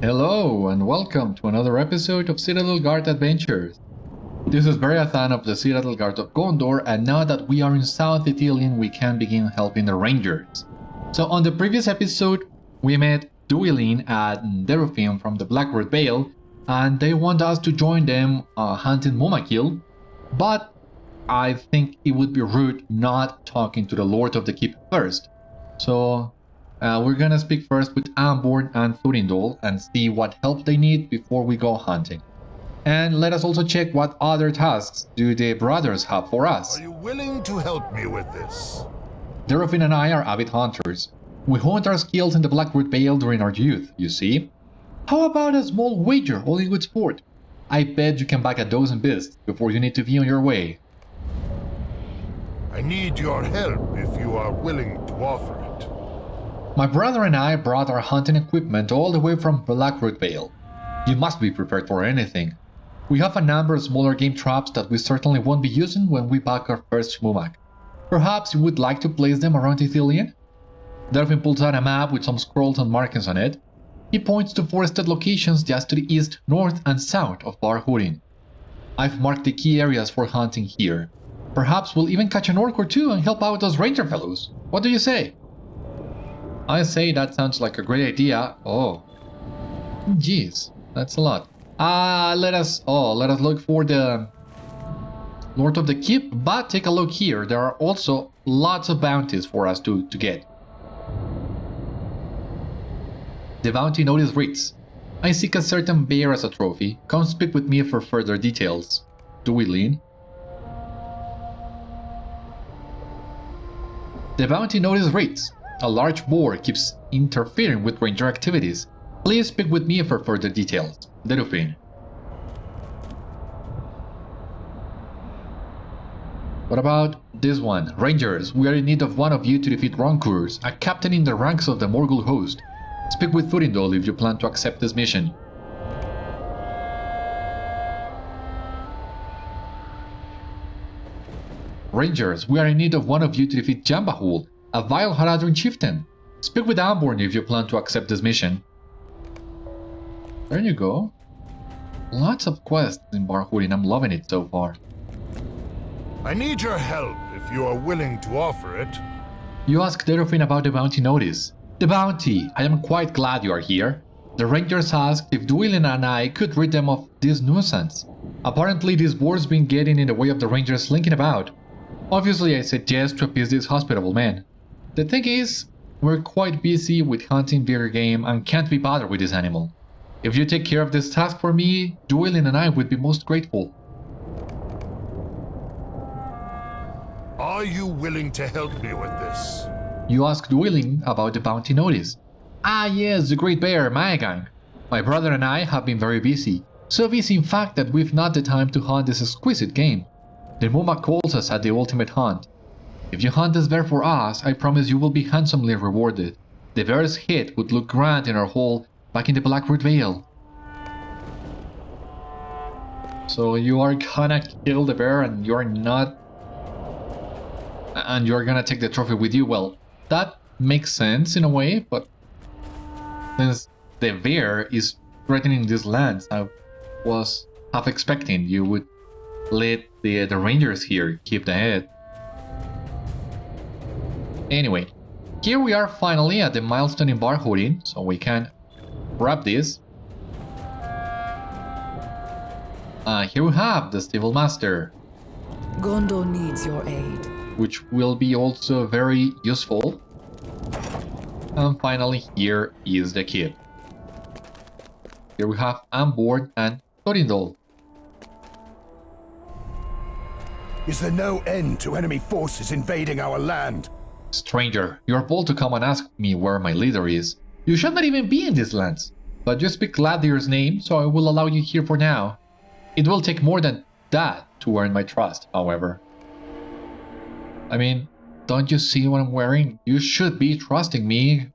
Hello and welcome to another episode of Citadel Guard Adventures. This is Beriathan of the Citadel Guard of Gondor, and now that we are in South Ithilien we can begin helping the Rangers. So on the previous episode we met Duilin and Derufin from the Blackwood Vale, and they want us to join them hunting Mûmakil, but I think it would be rude not talking to the Lord of the Keep first. So we're gonna speak first with Anborn and Thurindol and see what help they need before we go hunting. And let us also check what other tasks do the brothers have for us. Are you willing to help me with this? Derufin and I are avid hunters. We honed our skills in the Blackwood Vale during our youth, you see. How about a small wager, all in good sport? I bet you can back a dozen beasts before you need to be on your way. I need your help if you are willing to offer it. My brother and I brought our hunting equipment all the way from Blackwood Vale. You must be prepared for anything. We have a number of smaller game traps that we certainly won't be using when we back our first Mûmak. Perhaps you would like to place them around Ithilien? Derufin pulls out a map with some scrolls and markings on it. He points to forested locations just to the east, north and south of Bâr Húrin. I've marked the key areas for hunting here. Perhaps we'll even catch an orc or two and help out those ranger fellows. What do you say? I say that sounds like a great idea. Oh. Jeez, that's a lot. Let us look for the Lord of the Keep, but take a look here. There are also lots of bounties for us to get. The bounty notice reads, I seek a certain bear as a trophy. Come speak with me for further details. Duilin. The bounty notice reads, a large boar keeps interfering with ranger activities. Please speak with me for further details. Derufin. What about this one? Rangers, we are in need of one of you to defeat Roncours, a captain in the ranks of the Morgul host. Speak with Thurindol if you plan to accept this mission. Rangers, we are in need of one of you to defeat Jambahul, a vile Haradrim chieftain. Speak with Anborn if you plan to accept this mission. There you go. Lots of quests in Bâr Húrin, I'm loving it so far. I need your help if you are willing to offer it. You asked Derufin about the bounty notice. The bounty! I am quite glad you are here. The Rangers asked if Duilin and I could rid them of this nuisance. Apparently this boar's been getting in the way of the Rangers slinking about. Obviously I said yes to appease this hospitable man. The thing is, we're quite busy with hunting bigger game and can't be bothered with this animal. If you take care of this task for me, Duilin and I would be most grateful. Are you willing to help me with this? You asked Duilin about the bounty notice. Ah yes, the great bear, Maegang. My brother and I have been very busy. So busy in fact that we've not the time to hunt this exquisite game. The Mûmak calls us at the ultimate hunt. If you hunt this bear for us, I promise you will be handsomely rewarded. The bear's head would look grand in our hole back in the Blackwood Vale. So you are gonna kill the bear and you're not... and you're gonna take the trophy with you? Well, that makes sense in a way, but since the bear is threatening these lands, I was half expecting you would let the rangers here keep the head. Anyway, here we are finally at the milestone in Bâr Húrin, so we can grab this. Here we have the Stable Master. Gondor needs your aid, Which will be also very useful. And finally, here is the kid. Here we have Anborn and Thurindol. Is there no end to enemy forces invading our land? Stranger, you are bold to come and ask me where my leader is. You should not even be in these lands. But you speak Gladier's name, so I will allow you here for now. It will take more than that to earn my trust, however. I mean, don't you see what I'm wearing? You should be trusting me.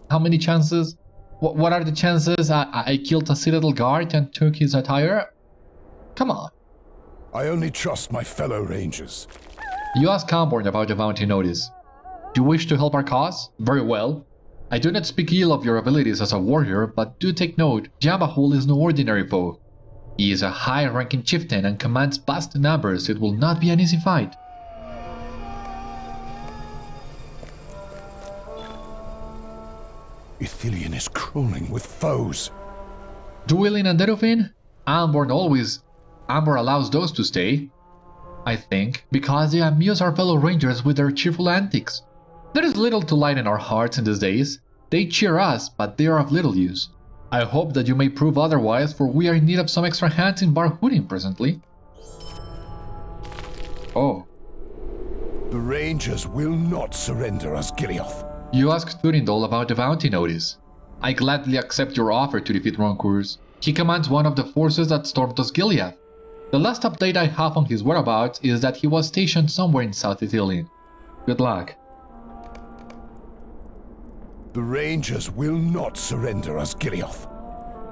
How many chances? What are the chances I killed a Citadel guard and took his attire? Come on. I only trust my fellow rangers. You asked Anborn about the bounty notice. Do you wish to help our cause? Very well. I do not speak ill of your abilities as a warrior, but do take note, Jabahul is no ordinary foe. He is a high-ranking chieftain and commands vast numbers. It will not be an easy fight. Ithilien is crawling with foes. Dueling and Derufin? Anborn allows those to stay. I think, because they amuse our fellow rangers with their cheerful antics. There is little to lighten our hearts in these days. They cheer us, but they are of little use. I hope that you may prove otherwise, for we are in need of some extra hands in Bâr Húrin presently. Oh. The Rangers will not surrender Osgiliath. You asked Thurindol about the bounty notice. I gladly accept your offer to defeat Roncours. He commands one of the forces that stormed Osgiliath. The last update I have on his whereabouts is that he was stationed somewhere in South Ithilien. Good luck. The Rangers will not surrender Osgiliath.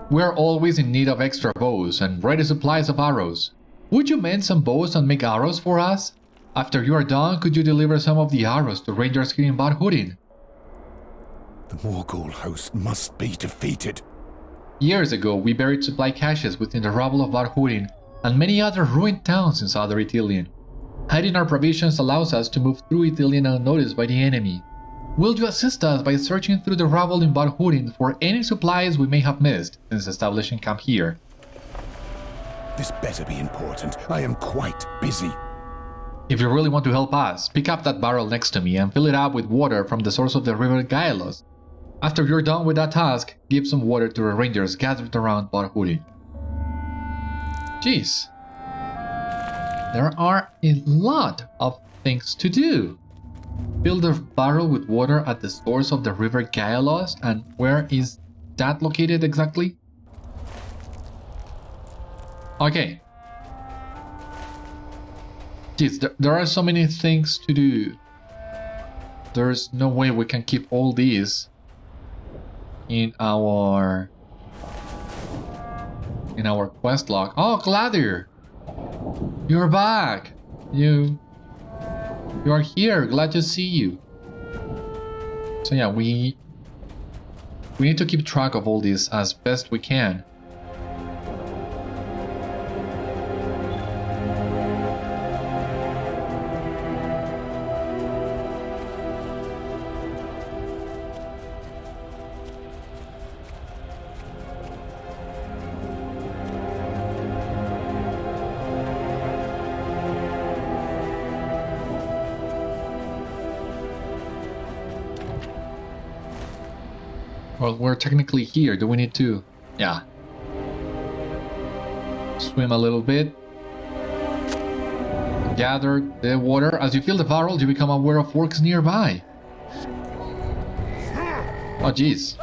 We are always in need of extra bows and ready supplies of arrows. Would you mend some bows and make arrows for us? After you are done, could you deliver some of the arrows to rangers here in Bâr Húrin? The Morgul host must be defeated. Years ago, we buried supply caches within the rubble of Bâr Húrin and many other ruined towns in southern Ithilien. Hiding our provisions allows us to move through Ithilien unnoticed by the enemy. Will you assist us by searching through the rubble in Bâr Húrin for any supplies we may have missed since establishing camp here? This better be important. I am quite busy. If you really want to help us, pick up that barrel next to me and fill it up with water from the source of the river Gaelos. After you're done with that task, give some water to the rangers gathered around Bâr Húrin. Jeez. There are a lot of things to do. Fill the barrel with water at the source of the river Gaelos, and where is that located exactly? Okay. Jeez, there are so many things to do. There's no way we can keep all these in our quest log. Oh, Gladir! You're back! You are here, glad to see you. So yeah, we need to keep track of all this as best we can. Well, we're technically here. Do we need to? Yeah. Swim a little bit. Gather the water. As you fill the barrel, you become aware of orcs nearby. Oh, jeez.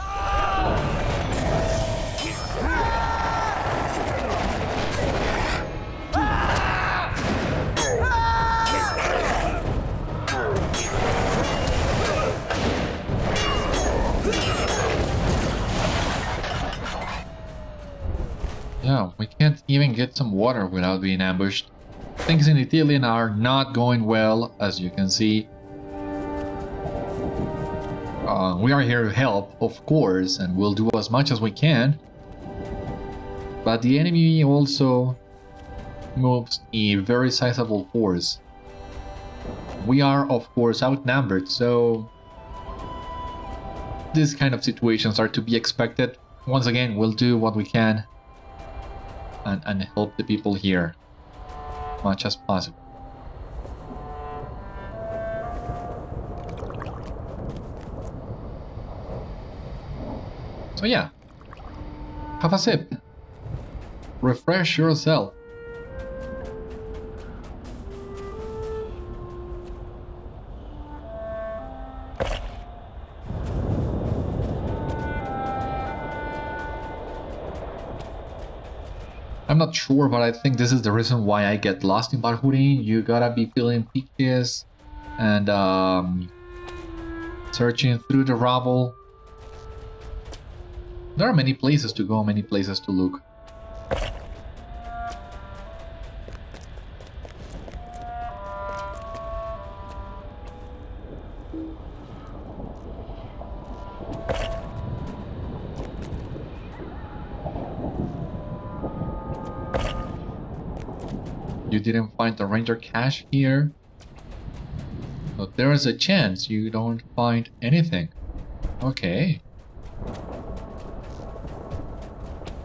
Yeah, we can't even get some water without being ambushed. Things in Ithilien are not going well, as you can see. We are here to help, of course, and we'll do as much as we can. But the enemy also moves a very sizable force. We are, of course, outnumbered, so these kind of situations are to be expected. Once again, we'll do what we can and help the people here as much as possible. So yeah, have a sip. Refresh yourself. I'm not sure, but I think this is the reason why I get lost in Bâr Húrin. You gotta be feeling peaches and searching through the rubble. There are many places to go, many places to look. You didn't find the ranger cache here. But there is a chance you don't find anything. Okay.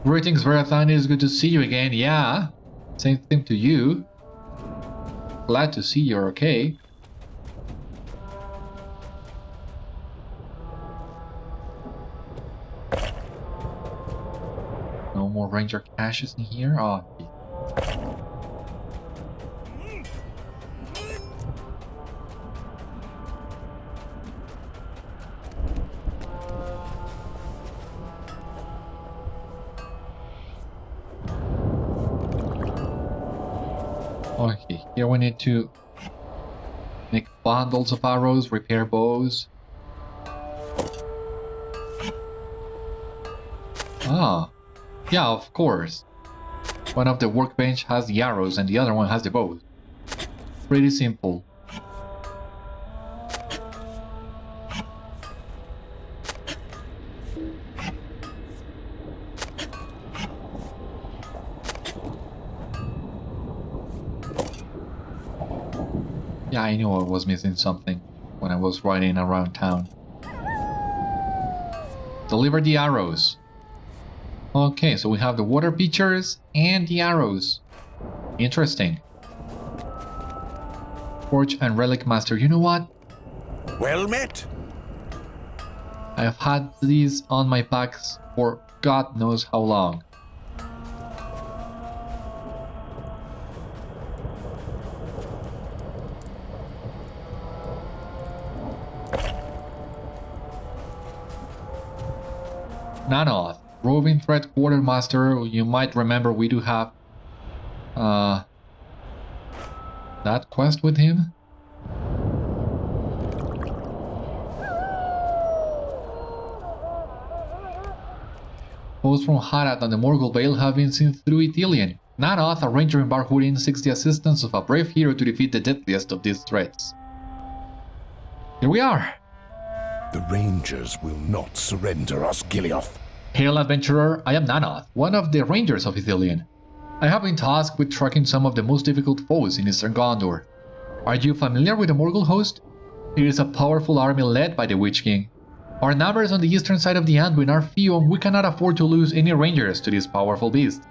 Greetings, Beriathan. It's good to see you again. Yeah. Same thing to you. Glad to see you're okay. No more ranger caches in here. Oh. Okay, here we need to make bundles of arrows, repair bows. Ah, yeah, of course. One of the workbench has the arrows and the other one has the bows. Pretty simple. Yeah, I knew I was missing something when I was riding around town. Deliver the arrows. Okay, so we have the water pitchers and the arrows. Interesting. Forge and Relic Master, you know what? Well met. I've had these on my packs for God knows how long. Nanoth, Roving Threat Quartermaster. You might remember we do have that quest with him. Posts from Harad and the Morgul Vale have been seen through Ithilien. Nanoth, a ranger in Bâr Húrin, seeks the assistance of a brave hero to defeat the deadliest of these threats. Here we are! The Rangers will not surrender Osgiliath. Hail, adventurer! I am Nanoth, one of the rangers of Ithilien. I have been tasked with tracking some of the most difficult foes in eastern Gondor. Are you familiar with the Morgul host? It is a powerful army led by the Witch King. Our numbers on the eastern side of the Anborn are few and we cannot afford to lose any rangers to this powerful beast.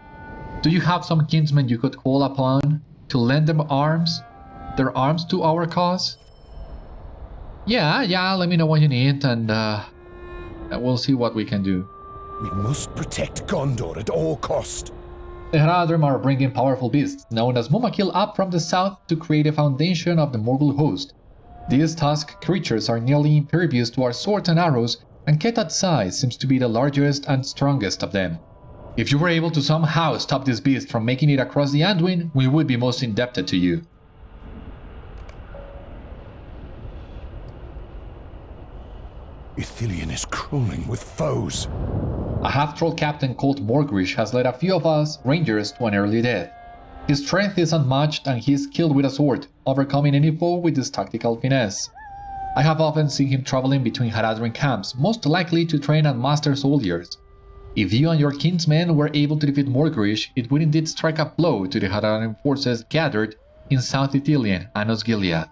Do you have some kinsmen you could call upon to lend them their arms to our cause? Yeah, let me know what you need and we'll see what we can do. We must protect Gondor at all cost. The Haradrim are bringing powerful beasts, known as Mûmakil, up from the south to create a foundation of the Morgul host. These tusk creatures are nearly impervious to our swords and arrows, and Ketat's size seems to be the largest and strongest of them. If you were able to somehow stop this beast from making it across the Anduin, we would be most indebted to you. Ithilien is crawling with foes. A half-troll captain called Morgrish has led a few of us rangers to an early death. His strength is unmatched and he is skilled with a sword, overcoming any foe with his tactical finesse. I have often seen him traveling between Haradrim camps, most likely to train and master soldiers. If you and your kinsmen were able to defeat Morgrish, it would indeed strike a blow to the Haradrim forces gathered in South Ithilien and Osgiliath.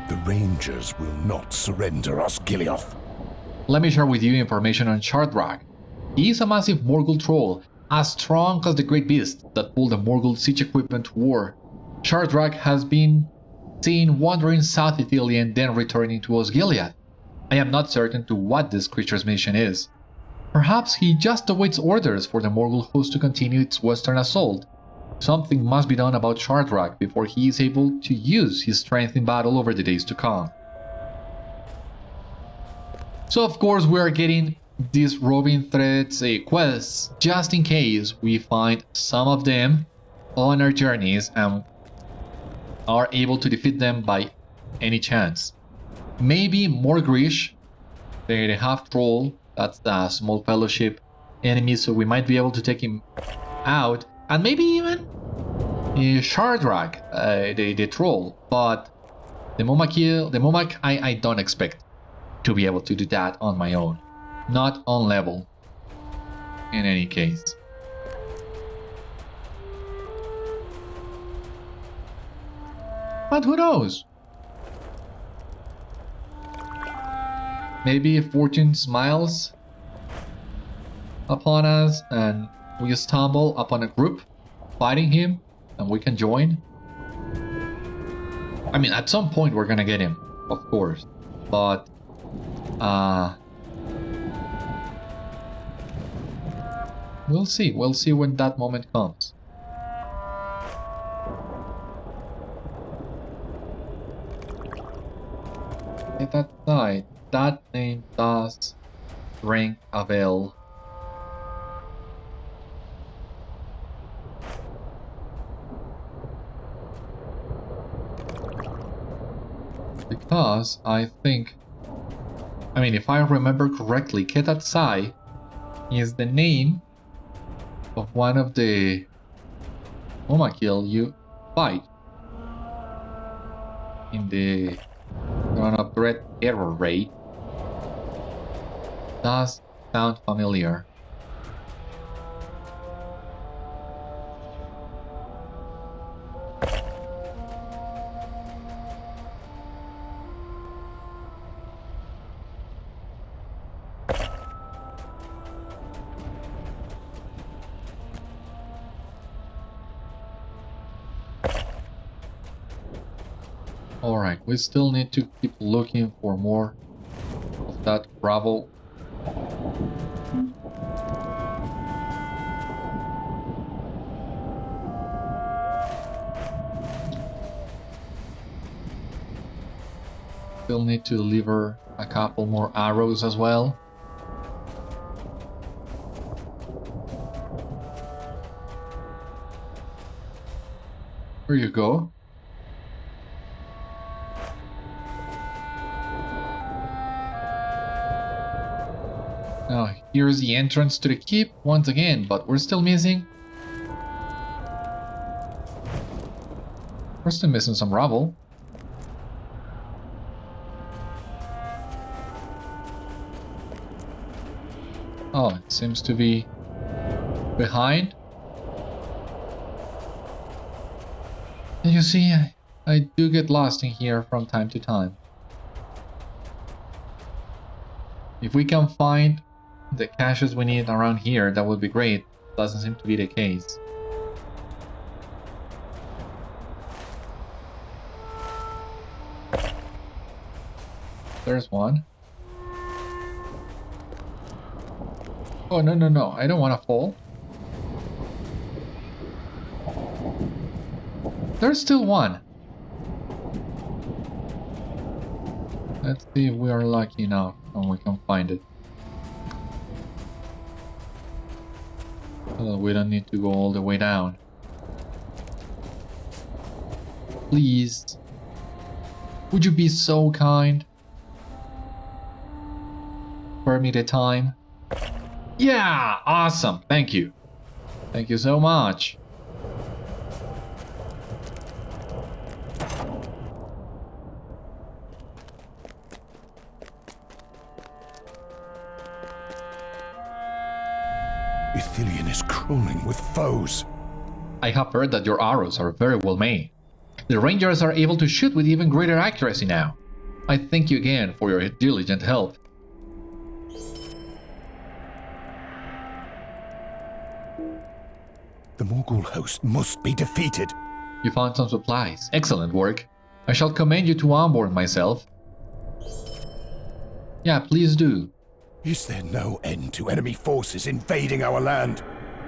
The Rangers will not surrender Osgiliath. Let me share with you information on Shardrak. He is a massive Morgul troll, as strong as the great beast that pulled the Morgul siege equipment to war. Shardrak has been seen wandering south Ithilien, then returning to Osgiliath. I am not certain to what this creature's mission is. Perhaps he just awaits orders for the Morgul host to continue its western assault. Something must be done about Shardrak before he is able to use his strength in battle over the days to come. So of course we are getting these roving threats quests just in case we find some of them on our journeys and are able to defeat them by any chance. Maybe Morgrish, the half-troll, that's the small fellowship enemy, so we might be able to take him out, and maybe even Shardrak, the troll, but the Mûmakil, I don't expect to be able to do that on my own. Not on level, in any case. But who knows? Maybe if fortune smiles upon us and we stumble upon a group fighting him and we can join. I mean, at some point we're gonna get him, of course, but we'll see when that moment comes. At that side, that name does ring a bell. Because I think, I mean, if I remember correctly, Ketatsai is the name of one of the Mûmakil you fight in the Throne of Dread Error raid. Does sound familiar. Alright, we still need to keep looking for more of that gravel. Still need to deliver a couple more arrows as well. There you go. Now, here's the entrance to the keep once again, but we're still missing. We're still missing some rubble. Oh, it seems to be behind. And you see, I do get lost in here from time to time. If we can find the caches we need around here, that would be great. Doesn't seem to be the case. There's one. Oh, no, I don't want to fall. There's still one. Let's see if we are lucky enough and we can find it. So we don't need to go all the way down. Please. Would you be so kind? Spare me the time. Yeah! Awesome! Thank you. Thank you so much. Ithilien is crawling with foes. I have heard that your arrows are very well made. The rangers are able to shoot with even greater accuracy now. I thank you again for your diligent help. The Morgul host must be defeated. You found some supplies. Excellent work. I shall commend you to Anborn myself. Yeah, please do. Is there no end to enemy forces invading our land?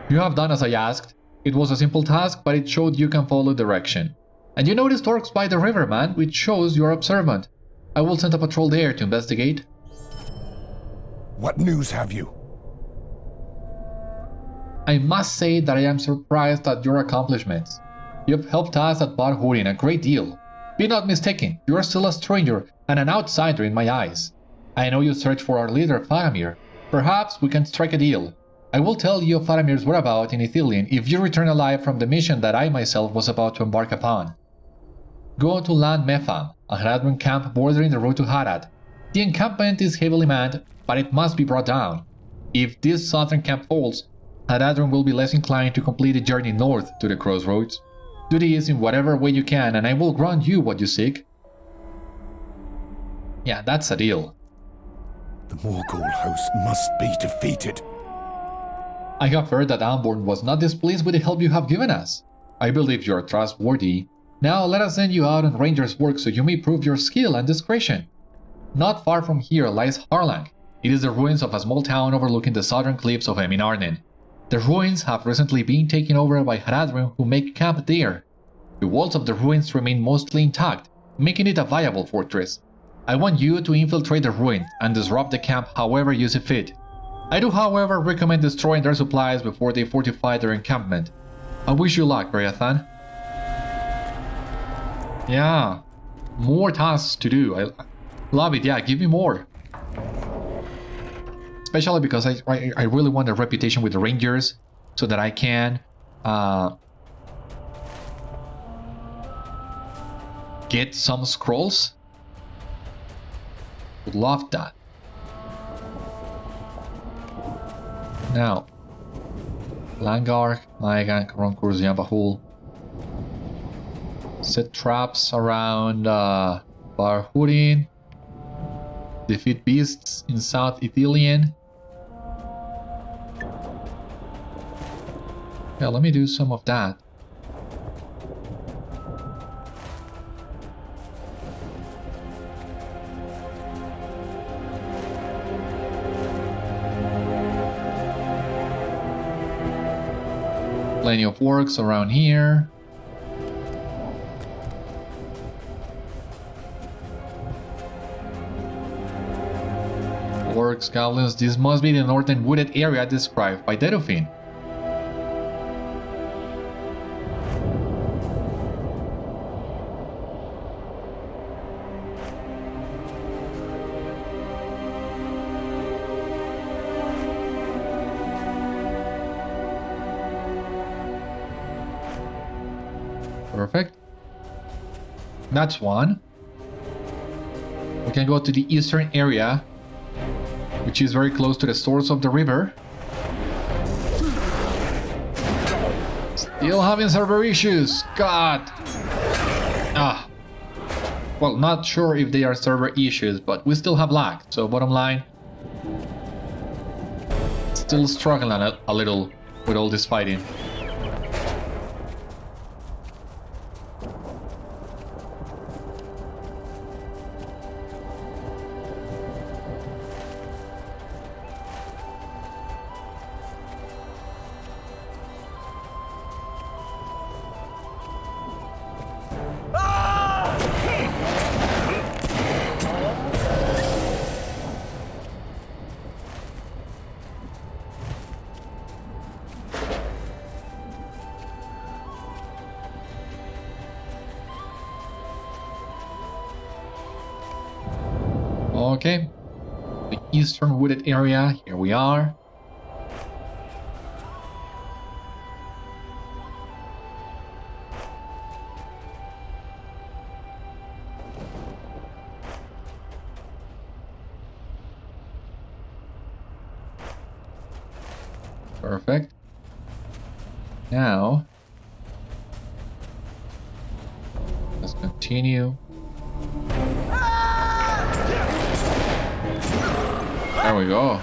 You have done as I asked. It was a simple task, but it showed you can follow direction. And you noticed orcs by the river, man, which shows you are observant. I will send a patrol there to investigate. What news have you? I must say that I am surprised at your accomplishments. You have helped us at Bâr Húrin a great deal. Be not mistaken, you are still a stranger and an outsider in my eyes. I know you search for our leader Faramir. Perhaps we can strike a deal. I will tell you of Faramir's whereabouts in Ithilien if you return alive from the mission that I myself was about to embark upon. Go to Lân Mefam, a Haradrim camp bordering the road to Harad. The encampment is heavily manned, but it must be brought down. If this southern camp falls, Haradrim will be less inclined to complete the journey north to the crossroads. Do this in whatever way you can, and I will grant you what you seek. Yeah, that's a deal. The Morgul host must be defeated. I have heard that Anborn was not displeased with the help you have given us. I believe you are trustworthy. Now let us send you out on ranger's work so you may prove your skill and discretion. Not far from here lies Harlang. It is the ruins of a small town overlooking the southern cliffs of Eminarnen. The ruins have recently been taken over by Haradrim, who make camp there. The walls of the ruins remain mostly intact, making it a viable fortress. I want you to infiltrate the ruins and disrupt the camp however you see fit. I do, however, recommend destroying their supplies before they fortify their encampment. I wish you luck, Beriathan. Yeah, more tasks to do. I love it. Yeah, give me more. Especially because I really want a reputation with the Rangers so that I can get some scrolls. Would love that. Now, Langar, Maegan, Karonkur, Ziambahul. Set traps around Bâr Húrin. Defeat beasts in South Ithilien. Yeah, let me do some of that. Plenty of works around here. Orcs, goblins, this must be the northern wooded area described by Dedofin. Perfect. That's one. We can go to the eastern area, which is very close to the source of the river. Still having server issues. God. Ah. Well, not sure if they are server issues, but we still have lag. So bottom line, still struggling a little with all this fighting. Okay, the eastern wooded area, here we are. Perfect. Now, let's continue. There we go.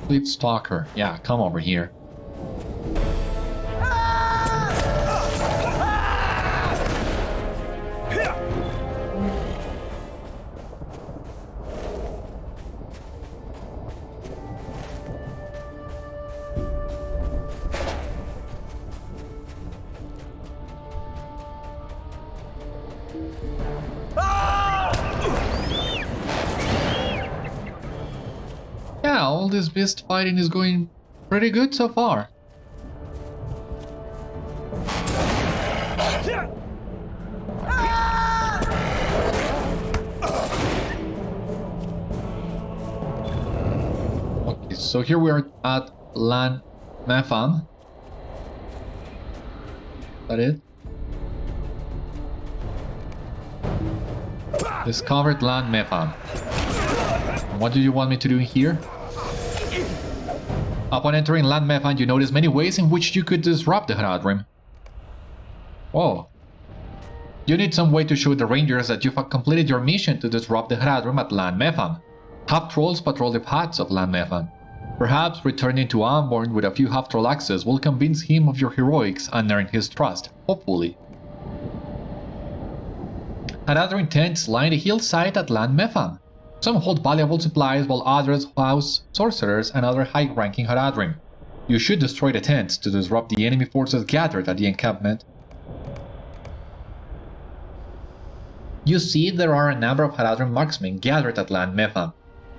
Fleet Stalker. Yeah, come over here. Yeah, all this beast fighting is going pretty good so far. Okay, so here we are at Lân Mefam. Is that it? Discovered Lân Mefam. What do you want me to do here? Upon entering Lân Mefam, you notice many ways in which you could disrupt the Haradrim. Whoa. You need some way to show the rangers that you've completed your mission to disrupt the Haradrim at Lân Mefam. Half-trolls patrol the paths of Lân Mefam. Perhaps returning to Anborn with a few half-troll axes will convince him of your heroics and earn his trust, hopefully. Haradrim tents line the hillside at Lân Mefam. Some hold valuable supplies while others house sorcerers and other high-ranking Haradrim. You should destroy the tents to disrupt the enemy forces gathered at the encampment. You see there are a number of Haradrim marksmen gathered at Lân Mefam.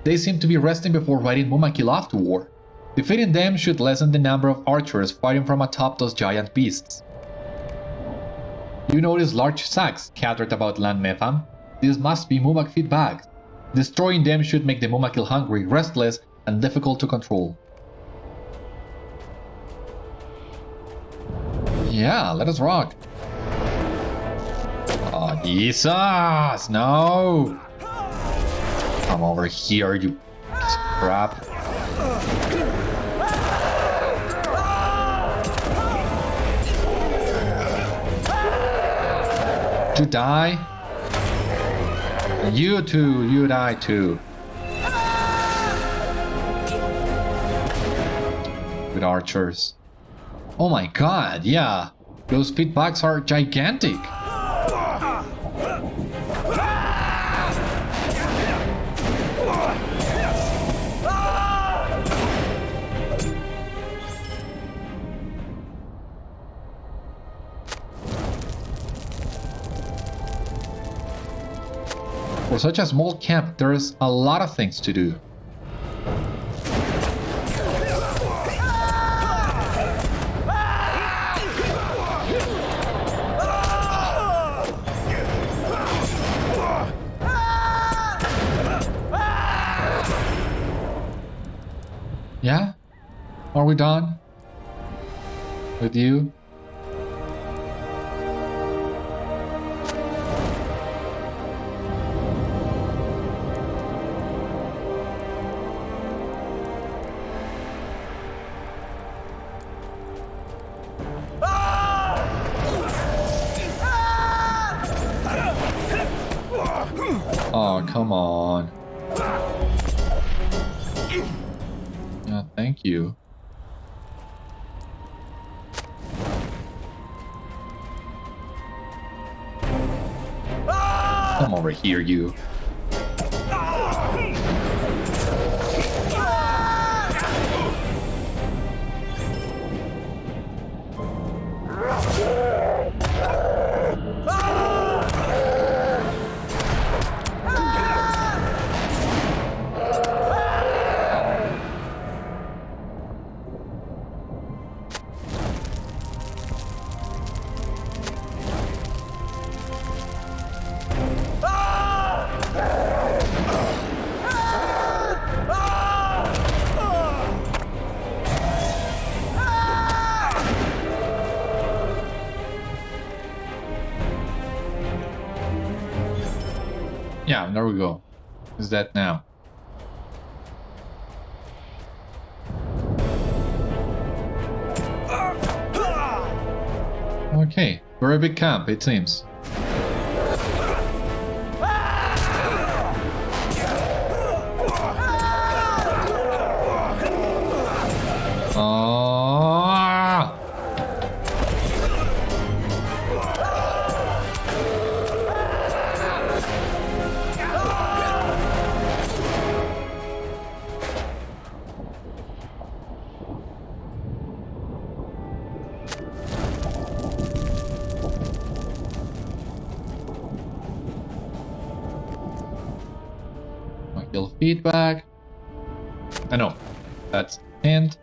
They seem to be resting before riding Mûmakil off to war. Defeating them should lessen the number of archers fighting from atop those giant beasts. You notice large sacks scattered about Lân Mefam. These must be Mûmakil bags. Destroying them should make the Mûmakil hungry, restless, and difficult to control. Yeah, let us rock. Oh, Jesus! No! Come over here, you piece of crap. To die? You too, you die too. With archers. Oh my god, yeah. Those feedbacks are gigantic. For such a small camp, there's a lot of things to do. Yeah? Are we done? With you? Oh, come on. Yeah, thank you. Come over here, you. Yeah, there we go. Is that now? Okay, very big camp, it seems. Feedback. I know. That's hint.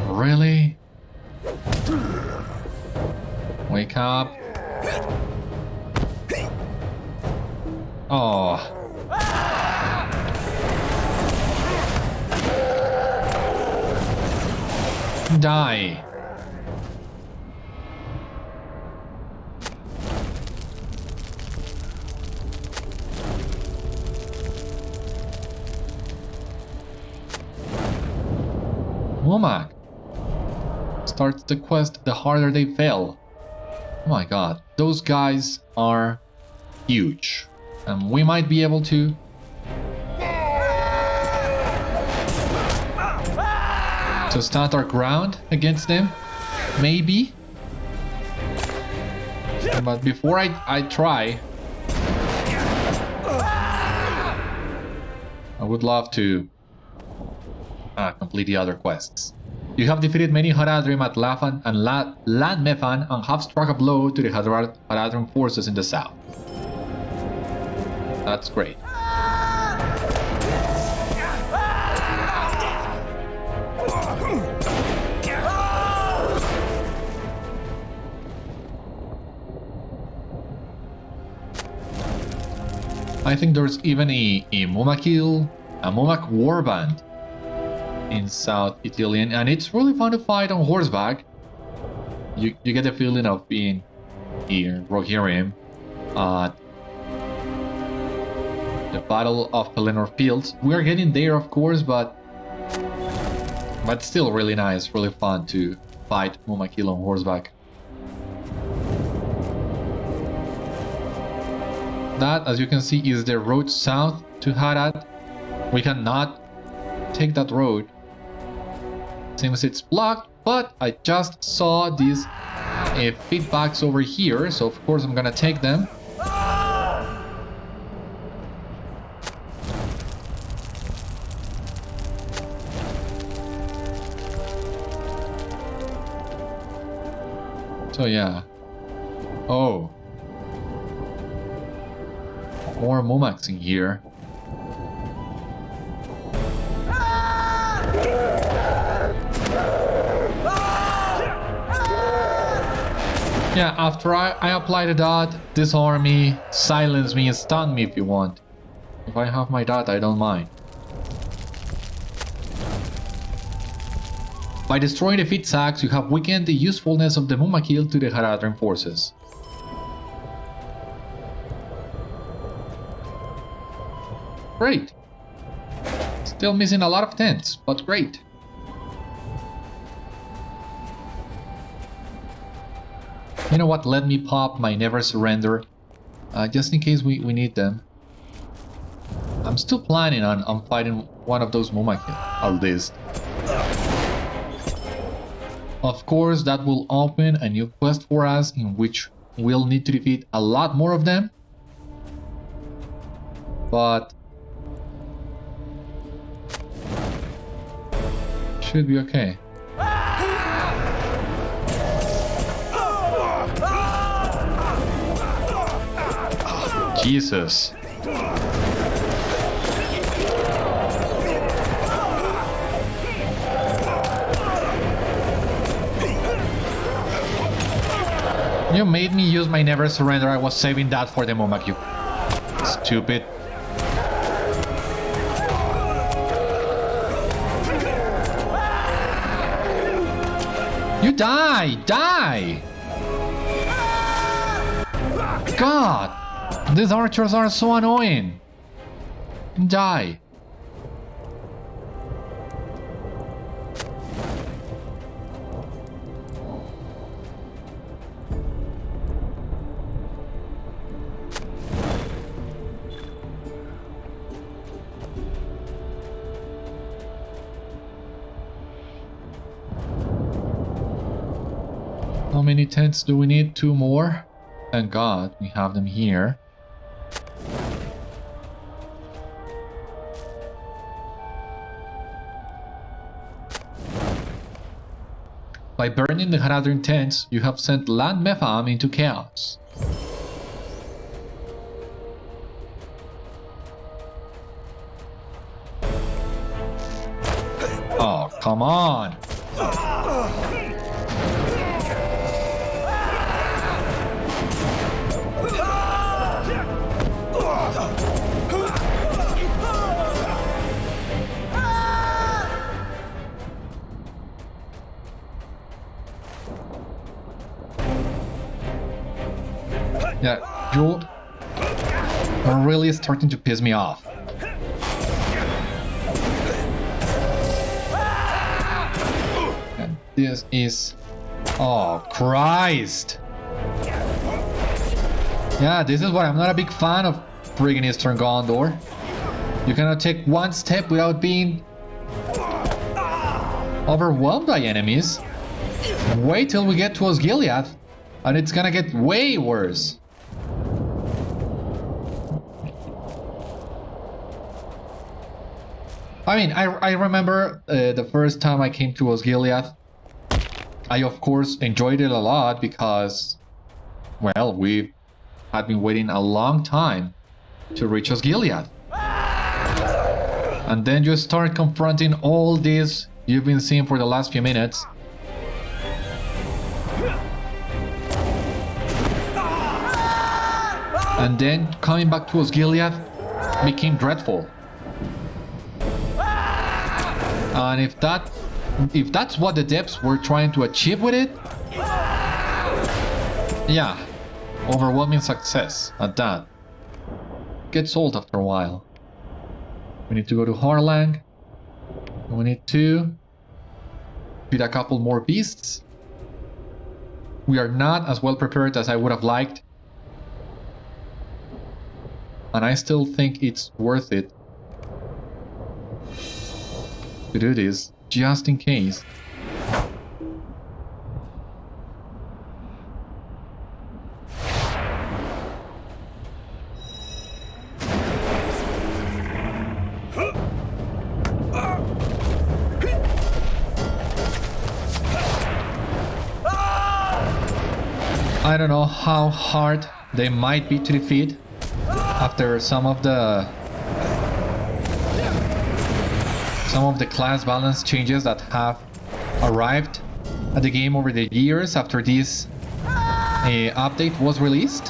Really? Wake up. Oh. Die. Mûmak starts the quest, the harder they fail. Oh my god, those guys are huge. And we might be able to stand our ground against them. Maybe. But before I try, I would love to complete the other quests. You have defeated many Haradrim at Lân Mefam and have struck a blow to the Haradrim forces in the south. That's great. I think there's even a Mûmakil, a Mûmak warband in South Ithilien, and it's really fun to fight on horseback. You get the feeling of being here, Bâr Húrin, the Battle of Pelennor Fields. We are getting there, of course, but still really nice, really fun to fight Mûmakil on horseback. That, as you can see, is the road south to Harad. We cannot take that road since it's blocked, but I just saw these feedbacks over here, so of course I'm gonna take them. So yeah. Oh. More Mûmaks in here. Yeah, after I apply the dot, disarm me, silence me, and stun me if you want. If I have my dot, I don't mind. By destroying the feat sacks, you have weakened the usefulness of the Mûmakil to the Haradrim forces. Great. Still missing a lot of tents, but great. You know what, let me pop my Never Surrender, just in case we need them. I'm still planning on fighting one of those Mûmakil, at least. Of course, that will open a new quest for us, in which we'll need to defeat a lot more of them. But should be okay. Jesus. You made me use my Never Surrender. I was saving that for the Mûmakil. Stupid. You die! Die! God! These archers are so annoying! Die! How many tents do we need? 2 more? Thank God we have them here. By burning the Haradrim tents, you have sent Lân Mefam into chaos. Oh, come on! Yeah, you are really starting to piss me off. This is... Oh, Christ! Yeah, this is what I'm not a big fan of friggin' Eastern Gondor. You cannot take one step without being overwhelmed by enemies. Wait till we get to Osgiliath, and it's gonna get way worse. I mean, I remember the first time I came to Osgiliath. I of course enjoyed it a lot because, well, we had been waiting a long time to reach Osgiliath. And then you start confronting all this you've been seeing for the last few minutes. And then coming back to Osgiliath became dreadful. And if that's what the devs were trying to achieve with it, yeah, overwhelming success at that. Gets old after a while. We need to go to Harlang. We need to feed a couple more beasts. We are not as well prepared as I would have liked. And I still think it's worth it to do this, just in case. I don't know how hard they might be to defeat after some of the class balance changes that have arrived at the game over the years after this update was released.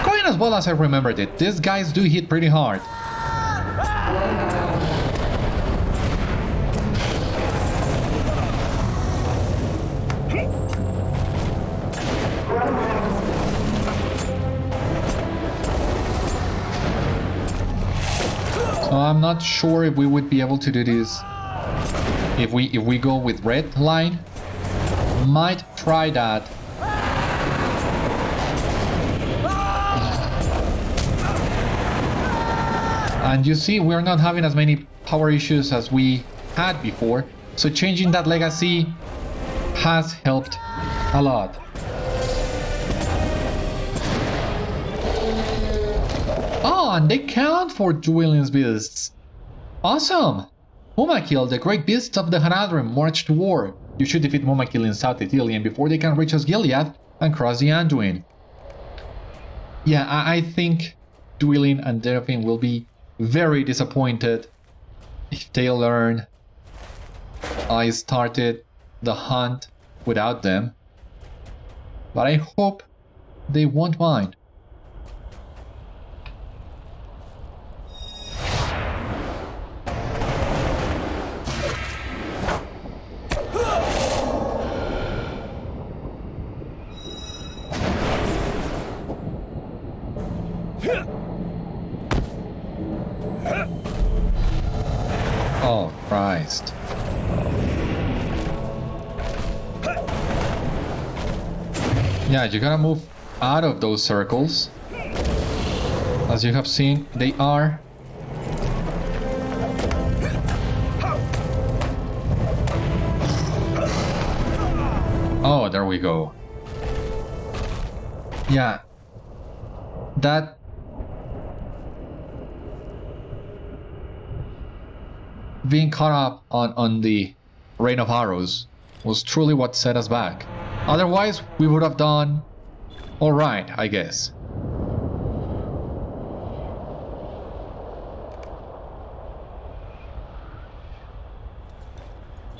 Going as well as I remembered it, these guys do hit pretty hard. So I'm not sure if we would be able to do this if we go with red line. Might try that. And you see, we're not having as many power issues as we had before, so changing that legacy has helped a lot. Oh, and they count for Dwelling's beasts. Awesome! Mûmakil, the great beasts of the Haradrim, march to war. You should defeat Mûmakil in South Ithilien before they can reach Osgiliath and cross the Anduin. Yeah, I think Dwelling and Derfin will be very disappointed if they learn I started the hunt without them. But I hope they won't mind. Oh, Christ. Yeah, you gotta move out of those circles. As you have seen, they are... Oh, there we go. Yeah. That... Being caught up on the rain of arrows was truly what set us back. Otherwise, we would have done alright, I guess.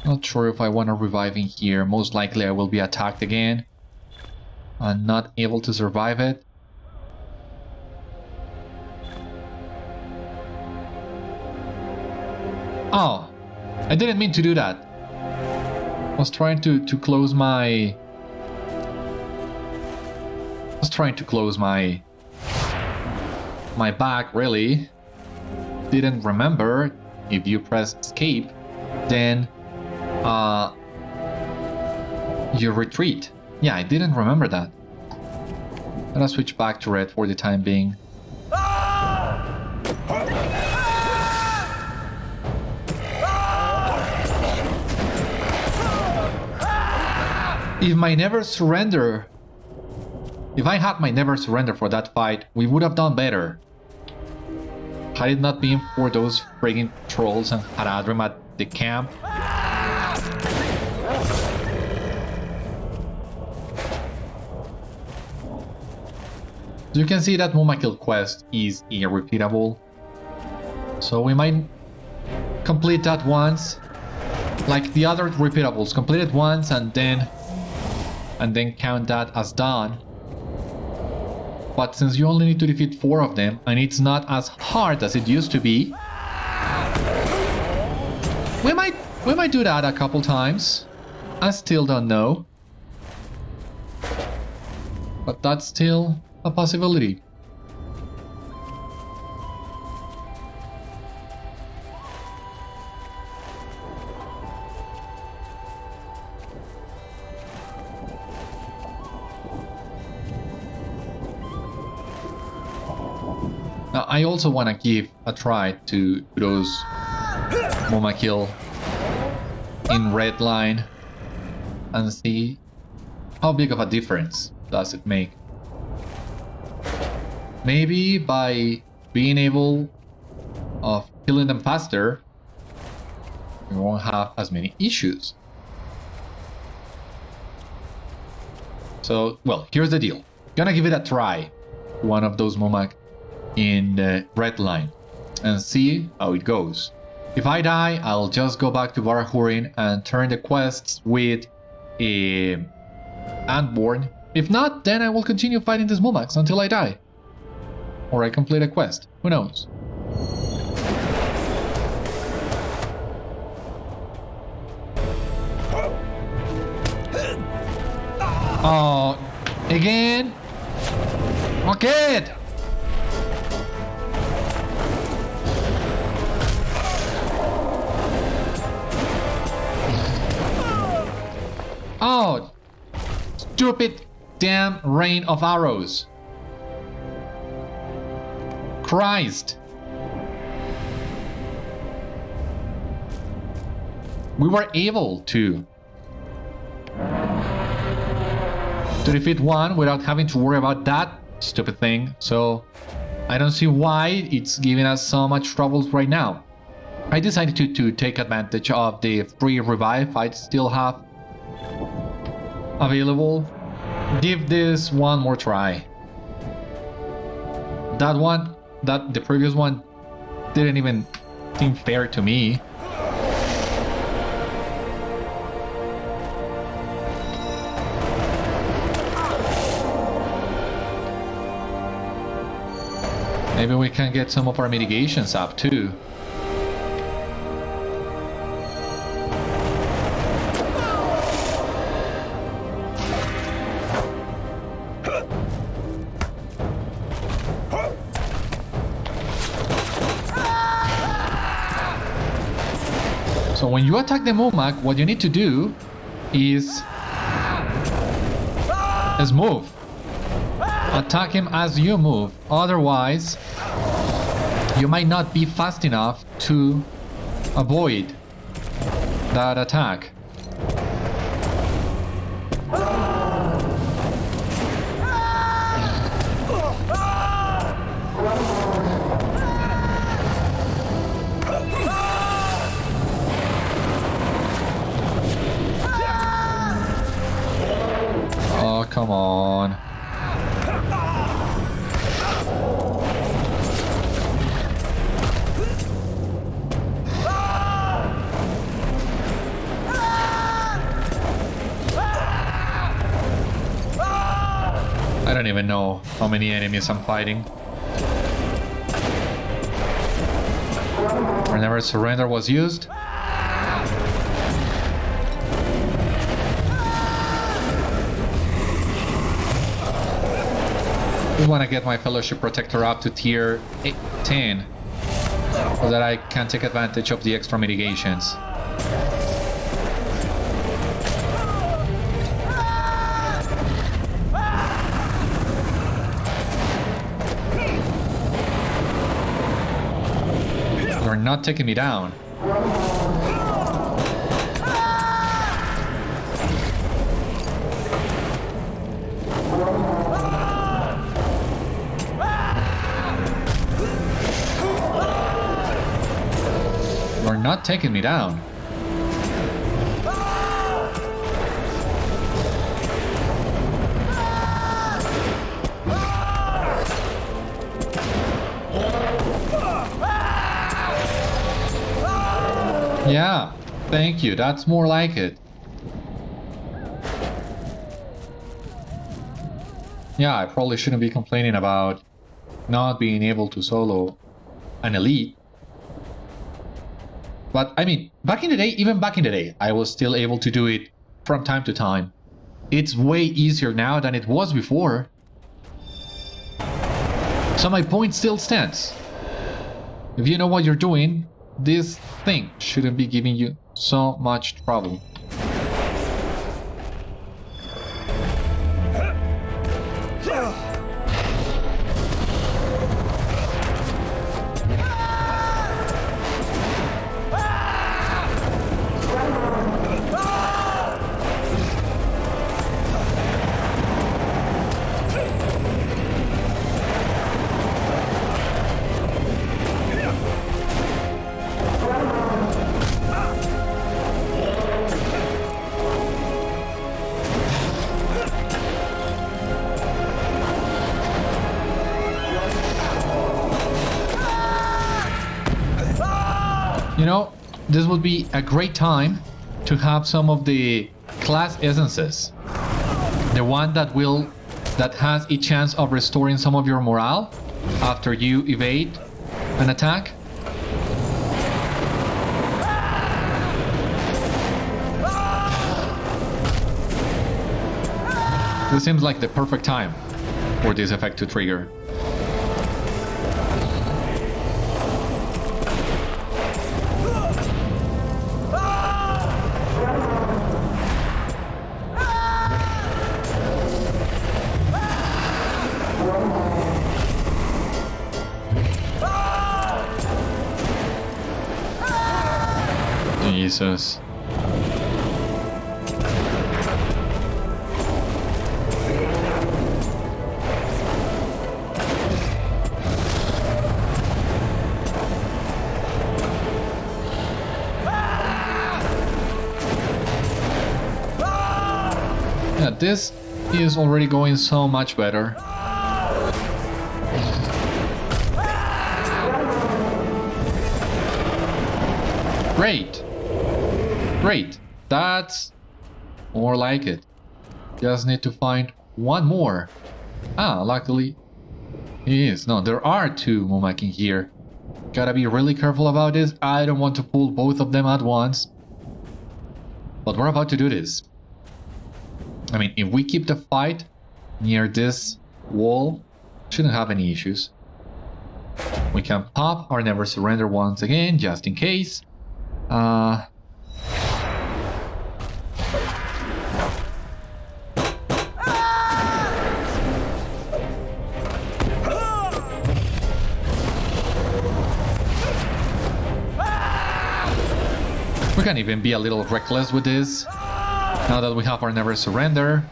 Not sure if I want to revive in here. Most likely I will be attacked again and not able to survive it. Oh, I didn't mean to do that. I was trying to close my... my back, really. Didn't remember if you press escape then you retreat. Yeah, I didn't remember that. Let us switch back to red for the time being. If I had my never surrender for that fight, we would have done better. Had it not been for those friggin' trolls and Haradrim at the camp. You can see that Mûmakil quest is irrepeatable. So we might complete that once. Like the other repeatables, complete it once and then count that as done. But since you only need to defeat 4 of them and it's not as hard as it used to be, we might do that a couple times. I still don't know, but that's still a possibility. Now, I also want to give a try to those Mûmakil in red line and see how big of a difference does it make. Maybe by being able of killing them faster, we won't have as many issues. So, well, here's the deal. Gonna give it a try, one of those Mûmak in the red line, and see how it goes. If I die, I'll just go back to Bâr Húrin and turn the quests with Anborn. If not, then I will continue fighting these Mûmaks until I die. Or I complete a quest. Who knows? Oh, again? Okay. Oh, stupid damn rain of arrows. Christ. We were able to defeat one without having to worry about that stupid thing, so I don't see why it's giving us so much troubles right now. I decided to take advantage of the free revive I still have available. Give this one more try. The previous one didn't even seem fair to me. Maybe we can get some of our mitigations up too. So when you attack the Mûmak, what you need to do is move. Attack him as you move. Otherwise, you might not be fast enough to avoid that attack. Oh, come on. I don't even know how many enemies I'm fighting. Whenever surrender was used. I want to get my Fellowship Protector up to tier 10 so that I can take advantage of the extra mitigations. You're not taking me down. You're not taking me down. Yeah, thank you. That's more like it. Yeah, I probably shouldn't be complaining about not being able to solo an elite. But I mean, back in the day, even back in the day, I was still able to do it from time to time. It's way easier now than it was before. So my point still stands. If you know what you're doing, this thing shouldn't be giving you so much trouble. You know, this would be a great time to have some of the class essences. The one that has a chance of restoring some of your morale after you evade an attack. This seems like the perfect time for this effect to trigger. Jesus. Yeah, this is already going so much better. Great. Great, that's more like it. Just need to find one more. Ah, luckily he is. No, there are two Mûmakil here. Gotta be really careful about this. I don't want to pull both of them at once. But we're about to do this. I mean, if we keep the fight near this wall, shouldn't have any issues. We can pop our Never Surrender once again, just in case. We can even be a little reckless with this, now that we have our Never Surrender.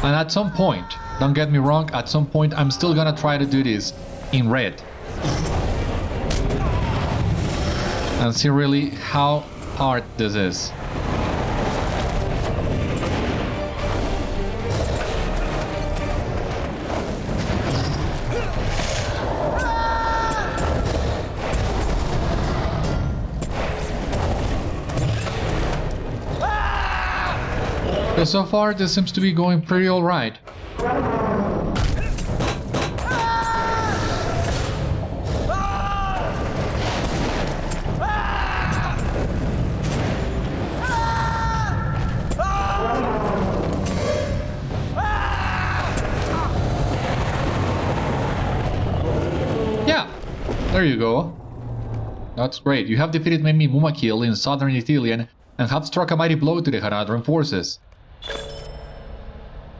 And at some point, don't get me wrong, at some point I'm still gonna try to do this in red. And see really how hard this is. But so far, this seems to be going pretty alright. Yeah, there you go. That's great. You have defeated Mûmakil in southern Ithilien and have struck a mighty blow to the Haradrim forces.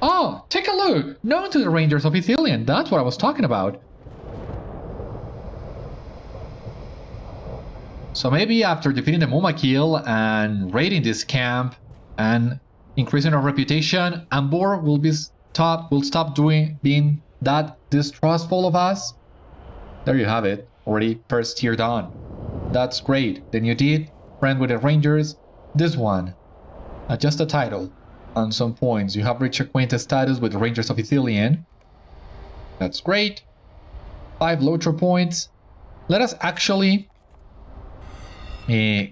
Oh, take a look! Known to the Rangers of Ithilien, that's what I was talking about. So maybe after defeating the Mûmakil and raiding this camp and increasing our reputation, Anborn will stop being that distrustful of us. There you have it, already first tier done. That's great. Then you did friend with the Rangers. This one, just a title. On some points, you have reached acquaintance status with the Rangers of Ithilien. That's great. 5 LOTRO points. Let us actually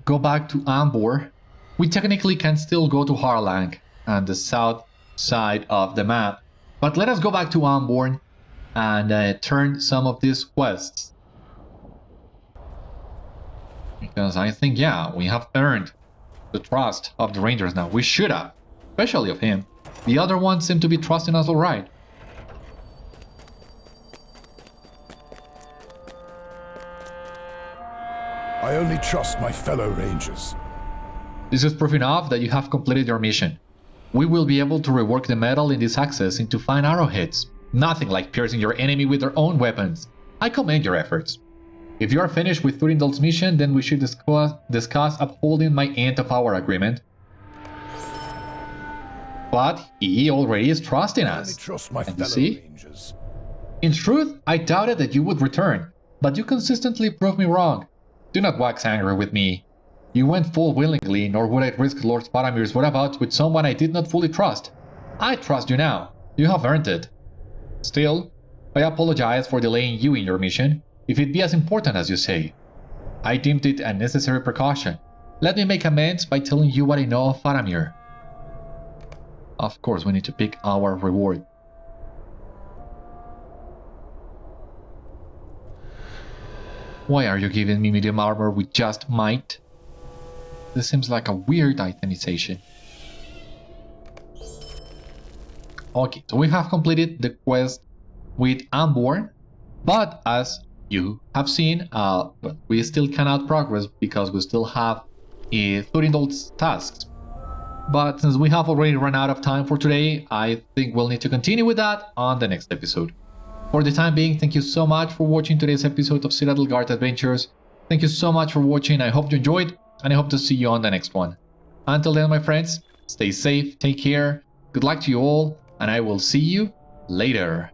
go back to Anborn. We technically can still go to Harlang on the south side of the map. But let us go back to Anborn and turn some of these quests. Because I think, yeah, we have earned the trust of the Rangers now. We should have. Especially of him. The other ones seem to be trusting us alright. I only trust my fellow Rangers. This is proof enough that you have completed your mission. We will be able to rework the metal in this access into fine arrowheads. Nothing like piercing your enemy with their own weapons. I commend your efforts. If you are finished with Thurindol's mission, then we should discuss upholding my end of our agreement. But he already is trusting us. I only trust my And you fellow see? Rangers. In truth, I doubted that you would return, but you consistently proved me wrong. Do not wax angry with me. You went full willingly, nor would I risk Lord Faramir's whereabouts with someone I did not fully trust. I trust you now. You have earned it. Still, I apologize for delaying you in your mission, if it be as important as you say. I deemed it a necessary precaution. Let me make amends by telling you what I know of Faramir. Of course, we need to pick our reward. Why are you giving me medium armor with just might? This seems like a weird itemization. Okay, so we have completed the quest with Anborn, but as you have seen, we still cannot progress because we still have Thurindol's tasks. But since we have already run out of time for today, I think we'll need to continue with that on the next episode. For the time being, thank you so much for watching today's episode of Citadel Guard Adventures. Thank you so much for watching, I hope you enjoyed, and I hope to see you on the next one. Until then, my friends, stay safe, take care, good luck to you all, and I will see you later.